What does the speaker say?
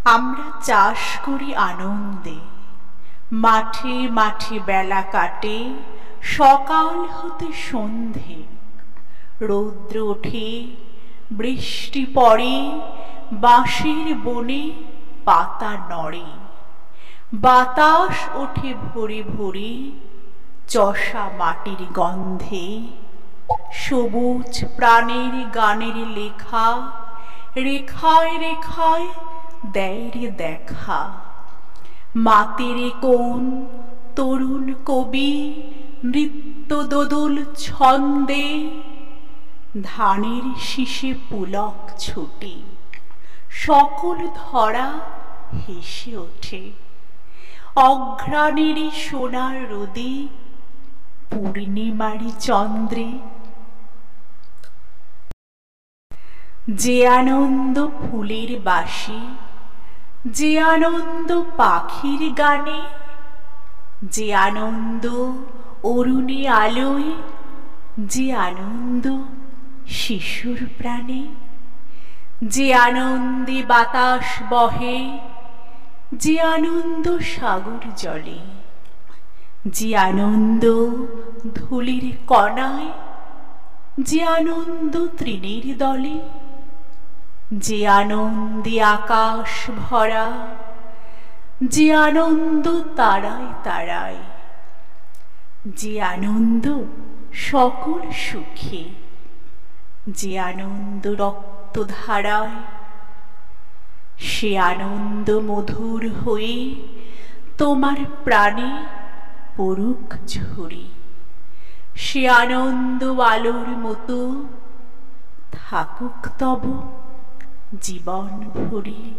আমরা চাষ করি আনন্দে, মাঠে মাঠে বেলা কাটে সকাল হতে সন্ধে। রৌদ্র ওঠে, বৃষ্টি পড়ে, বাঁশের বনে পাতা নড়ে। বাতাস ওঠে ভোরে ভোরে চষা মাটির গন্ধে। সবুজ প্রাণের গানের লেখা রেখায় রেখায় দেয় রে দেখা। মাতেরে কোন তরুণ কবি নৃত্য দোদুল ছন্দে। ধানের শীষে পুলক ছুটে সকল ধরা হেসে ওঠে। অঘ্রাণেরই সোনার রোদে পূর্ণিমারি চন্দ্রে। যে আনন্দ ফুলের বাসে, যে আনন্দ পাখির গানে, যে আনন্দ অরুণে আলোয়, যে আনন্দ শিশুর প্রাণে। যে আনন্দে বাতাস বহে, যে আনন্দ সাগর জলে। যে আনন্দ ধূলির কণায়, যে আনন্দ তৃণের দলে। যে আনন্দে আকাশ ভরা, যে আনন্দ তারায় তারায়। যে আনন্দ সকল সুখে, যে আনন্দ রক্তধারায়। সে আনন্দ মধুর হয়ে তোমার প্রাণে পড়ুক ঝরে। সে আনন্দ আলোর মতো থাকুক তব জীবন ভরে।